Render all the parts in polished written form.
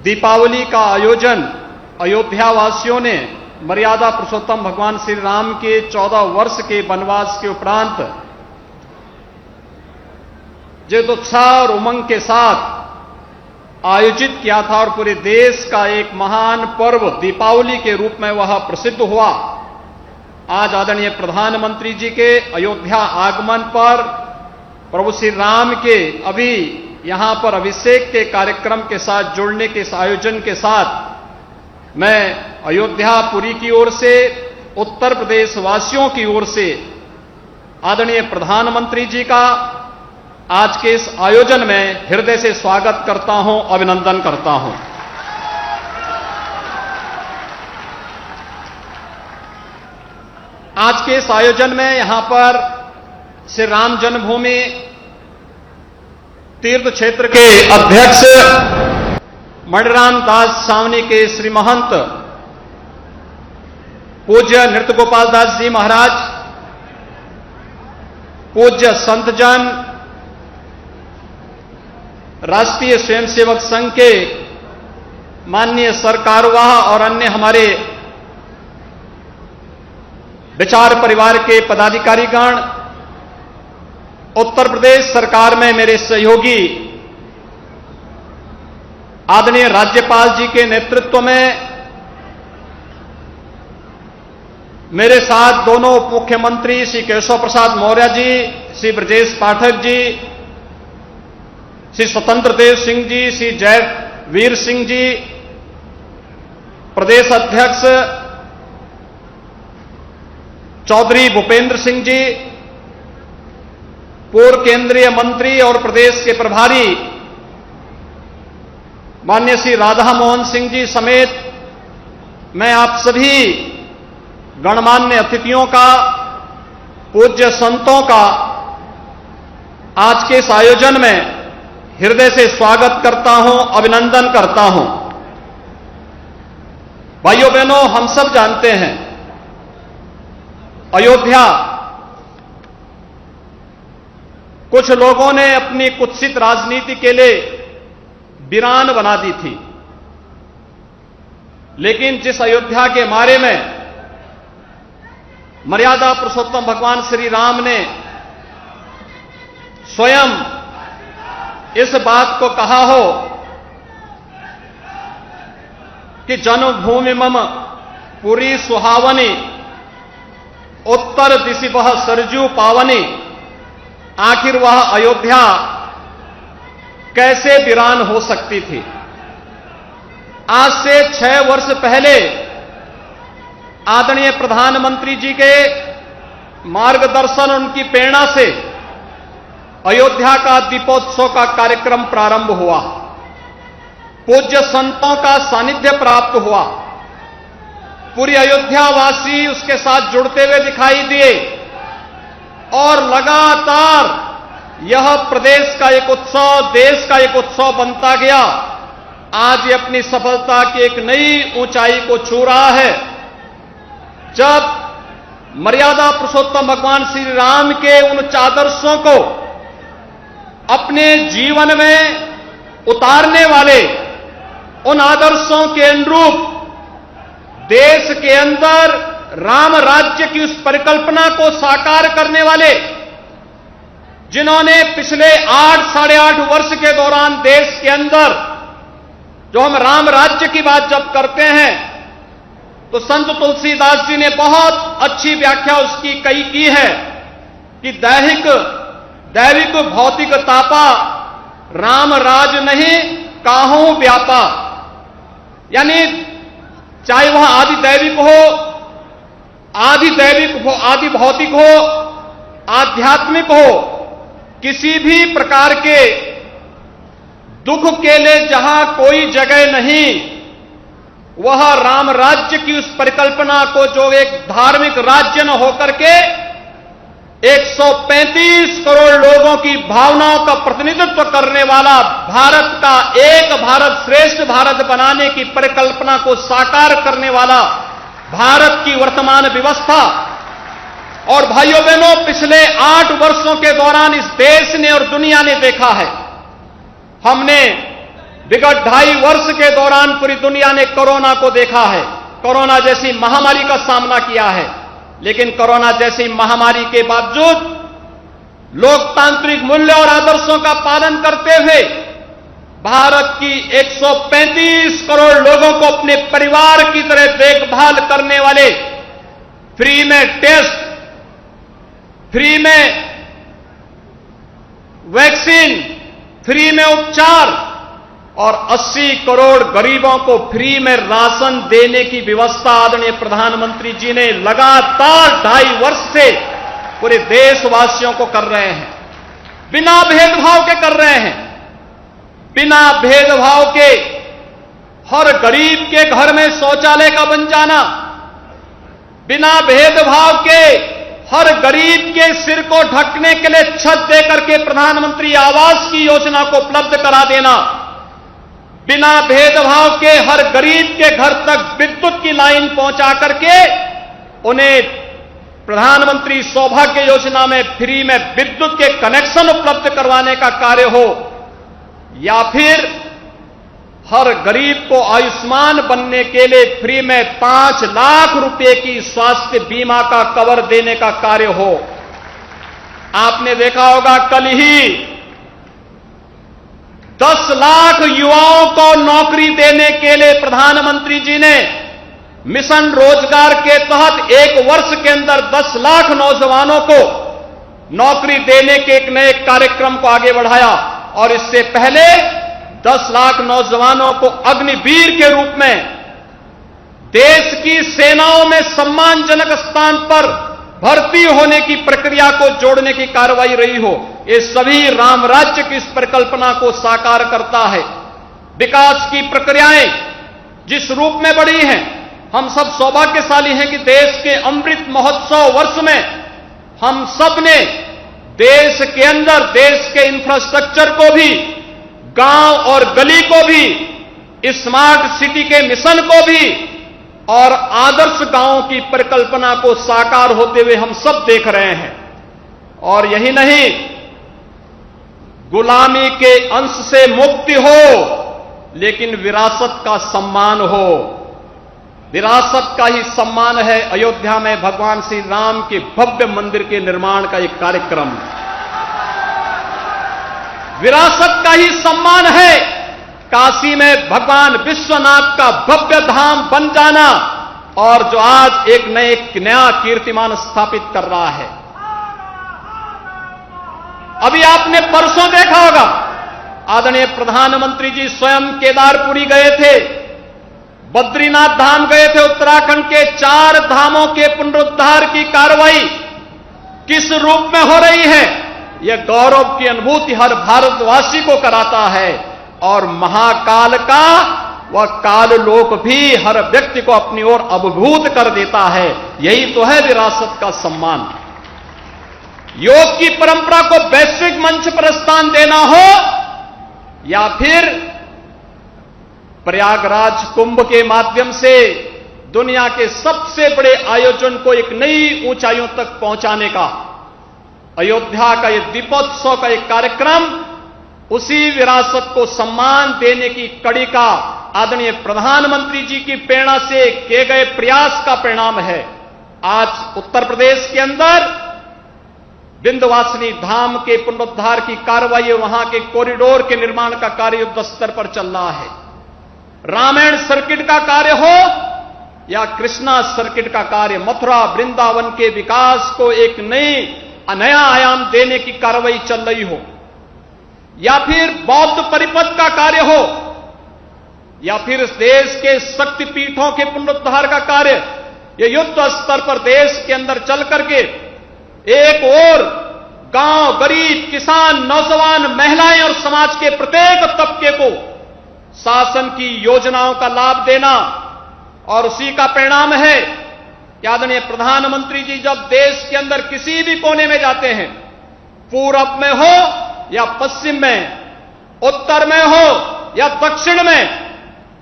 दीपावली का आयोजन अयोध्या वासियों ने मर्यादा पुरुषोत्तम भगवान श्री राम के 14 वर्ष के वनवास के उपरांत जिस उत्साह और उमंग के साथ आयोजित किया था और पूरे देश का एक महान पर्व दीपावली के रूप में वह प्रसिद्ध हुआ। आज आदरणीय प्रधानमंत्री जी के अयोध्या आगमन पर प्रभु श्री राम के अभी यहां पर अभिषेक के कार्यक्रम के साथ जुड़ने के इस आयोजन के साथ मैं अयोध्यापुरी की ओर से, उत्तर प्रदेश वासियों की ओर से आदरणीय प्रधानमंत्री जी का आज के इस आयोजन में हृदय से स्वागत करता हूं, अभिनंदन करता हूं। आज के इस आयोजन में यहां पर श्री राम जन्मभूमि तीर्थ क्षेत्र के अध्यक्ष मणिराम दास सावनी के श्री महंत पूज्य नृत्य गोपाल दास जी महाराज, पूज्य संतजन, राष्ट्रीय स्वयंसेवक संघ के माननीय सरकारवाह और अन्य हमारे विचार परिवार के पदाधिकारीगण, उत्तर प्रदेश सरकार में मेरे सहयोगी आदरणीय राज्यपाल जी के नेतृत्व में मेरे साथ दोनों उप मुख्यमंत्री श्री केशव प्रसाद मौर्य जी, श्री ब्रजेश पाठक जी, श्री स्वतंत्र देव सिंह जी, श्री जयवीर सिंह जी, प्रदेश अध्यक्ष चौधरी भूपेंद्र सिंह जी, पूर्व केंद्रीय मंत्री और प्रदेश के प्रभारी माननीय श्री राधा मोहन सिंह जी समेत मैं आप सभी गणमान्य अतिथियों का, पूज्य संतों का आज के इस आयोजन में हृदय से स्वागत करता हूं, अभिनंदन करता हूं। भाइयों बहनों, हम सब जानते हैं अयोध्या कुछ लोगों ने अपनी कुत्सित राजनीति के लिए वीरान बना दी थी, लेकिन जिस अयोध्या के बारे में मर्यादा पुरुषोत्तम भगवान श्री राम ने स्वयं इस बात को कहा हो कि जन्मभूमि मम पुरी सुहावनी, उत्तर दिशि वह सरजू पावनी, आखिर वह अयोध्या कैसे वीरान हो सकती थी। आज से 6 वर्ष पहले आदरणीय प्रधानमंत्री जी के मार्गदर्शन, उनकी प्रेरणा से अयोध्या का दीपोत्सव का कार्यक्रम प्रारंभ हुआ, पूज्य संतों का सानिध्य प्राप्त हुआ, पूरी अयोध्यावासी उसके साथ जुड़ते हुए दिखाई दिए और लगातार यह प्रदेश का एक उत्सव, देश का एक उत्सव बनता गया। आज ये अपनी सफलता की एक नई ऊंचाई को छू रहा है, जब मर्यादा पुरुषोत्तम भगवान श्री राम के उन आदर्शों को अपने जीवन में उतारने वाले, उन आदर्शों के अनुरूप देश के अंदर राम राज्य की उस परिकल्पना को साकार करने वाले, जिन्होंने पिछले 8-8.5 वर्ष के दौरान देश के अंदर, जो हम राम राज्य की बात जब करते हैं तो संत तुलसीदास जी ने बहुत अच्छी व्याख्या उसकी कई की है कि दैविक भौतिक तापा, राम राज नहीं काहू व्यापा। यानी चाहे वह आदि दैविक हो, आदि भौतिक हो, आध्यात्मिक हो, किसी भी प्रकार के दुख के लिए जहां कोई जगह नहीं, वह राम राज्य की उस परिकल्पना को, जो एक धार्मिक राज्य न होकर के 135 करोड़ लोगों की भावनाओं का प्रतिनिधित्व करने वाला, भारत का एक भारत श्रेष्ठ भारत बनाने की परिकल्पना को साकार करने वाला भारत की वर्तमान व्यवस्था। और भाइयों बहनों, पिछले 8 वर्षों के दौरान इस देश ने और दुनिया ने देखा है, हमने विगत 2.5 वर्ष के दौरान पूरी दुनिया ने कोरोना को देखा है, कोरोना जैसी महामारी का सामना किया है, लेकिन कोरोना जैसी महामारी के बावजूद लोकतांत्रिक मूल्य और आदर्शों का पालन करते हुए भारत की 135 करोड़ लोगों को अपने परिवार की तरह देखभाल करने वाले, फ्री में टेस्ट, फ्री में वैक्सीन, फ्री में उपचार और 80 करोड़ गरीबों को फ्री में राशन देने की व्यवस्था आदरणीय प्रधानमंत्री जी ने लगातार 2.5 वर्ष से पूरे देशवासियों को कर रहे हैं। बिना भेदभाव के कर रहे हैं, बिना भेदभाव के हर गरीब के घर में शौचालय का बन जाना, बिना भेदभाव के हर गरीब के सिर को ढकने के लिए छत देकर के प्रधानमंत्री आवास की योजना को उपलब्ध करा देना, बिना भेदभाव के हर गरीब के घर तक विद्युत की लाइन पहुंचा करके उन्हें प्रधानमंत्री सौभाग्य योजना में फ्री में विद्युत के कनेक्शन उपलब्ध करवाने का कार्य हो, या फिर हर गरीब को आयुष्मान बनने के लिए फ्री में 5 लाख रुपए की स्वास्थ्य बीमा का कवर देने का कार्य हो। आपने देखा होगा कल ही 10 लाख युवाओं को नौकरी देने के लिए प्रधानमंत्री जी ने मिशन रोजगार के तहत 1 वर्ष के अंदर 10 लाख नौजवानों को नौकरी देने के एक नए कार्यक्रम को आगे बढ़ाया, और इससे पहले 10 लाख नौजवानों को अग्निवीर के रूप में देश की सेनाओं में सम्मानजनक स्थान पर भर्ती होने की प्रक्रिया को जोड़ने की कार्रवाई रही हो। ये सभी राम राज्य की इस परिकल्पना को साकार करता है। विकास की प्रक्रियाएं जिस रूप में बढ़ी हैं, हम सब सौभाग्यशाली हैं कि देश के अमृत महोत्सव वर्ष में हम सब ने देश के अंदर देश के इंफ्रास्ट्रक्चर को भी, गांव और गली को भी, स्मार्ट सिटी के मिशन को भी और आदर्श गांवों की परिकल्पना को साकार होते हुए हम सब देख रहे हैं। और यही नहीं, गुलामी के अंश से मुक्ति हो लेकिन विरासत का सम्मान हो। विरासत का ही सम्मान है अयोध्या में भगवान श्री राम के भव्य मंदिर के निर्माण का एक कार्यक्रम। विरासत का ही सम्मान है काशी में भगवान विश्वनाथ का भव्य धाम बन जाना, और जो आज एक नया कीर्तिमान स्थापित कर रहा है। अभी आपने परसों देखा होगा, आदरणीय प्रधानमंत्री जी स्वयं केदारपुरी गए थे, बद्रीनाथ धाम गए थे। उत्तराखंड के 4 धामों के पुनरुद्धार की कार्रवाई किस रूप में हो रही है, यह गौरव की अनुभूति हर भारतवासी को कराता है। और महाकाल का वह काल लोक भी हर व्यक्ति को अपनी ओर अभिभूत कर देता है। यही तो है विरासत का सम्मान। योग की परंपरा को वैश्विक मंच पर स्थान देना हो, या फिर प्रयागराज कुंभ के माध्यम से दुनिया के सबसे बड़े आयोजन को एक नई ऊंचाइयों तक पहुंचाने का, अयोध्या का यह दीपोत्सव का एक कार्यक्रम उसी विरासत को सम्मान देने की कड़ी का आदरणीय प्रधानमंत्री जी की प्रेरणा से किए गए प्रयास का परिणाम है। आज उत्तर प्रदेश के अंदर विंध्यवासिनी धाम के पुनरुद्धार की कार्रवाई, वहां के कॉरिडोर के निर्माण का कार्य युद्ध स्तर पर चल रहा है। रामायण सर्किट का कार्य हो या कृष्णा सर्किट का कार्य, मथुरा वृंदावन के विकास को एक नया आयाम देने की कार्रवाई चल रही हो, या फिर बौद्ध परिपथ का कार्य हो, या फिर देश के शक्तिपीठों के पुनरुद्धार का कार्य, ये युद्ध स्तर पर देश के अंदर चल करके एक ओर गांव, गरीब, किसान, नौजवान, महिलाएं और समाज के प्रत्येक तबके को शासन की योजनाओं का लाभ देना, और उसी का परिणाम है कि आदरणीय प्रधानमंत्री जी जब देश के अंदर किसी भी कोने में जाते हैं, पूरब में हो या पश्चिम में, उत्तर में हो या दक्षिण में,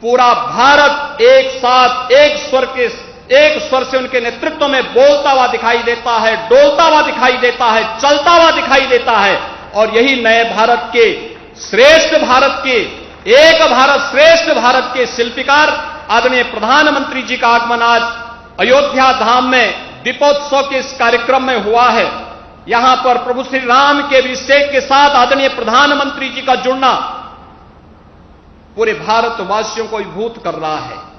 पूरा भारत एक साथ एक स्वर से उनके नेतृत्व में बोलता हुआ दिखाई देता है, डोलता हुआ दिखाई देता है, चलता हुआ दिखाई देता है। और यही नए भारत के, श्रेष्ठ भारत के एक भारत श्रेष्ठ भारत के शिल्पकार आदरणीय प्रधानमंत्री जी का आगमन आज अयोध्या धाम में दीपोत्सव के इस कार्यक्रम में हुआ है। यहां पर प्रभु श्री राम के अभिषेक के साथ आदरणीय प्रधानमंत्री जी का जुड़ना पूरे भारतवासियों को अभिभूत कर रहा है।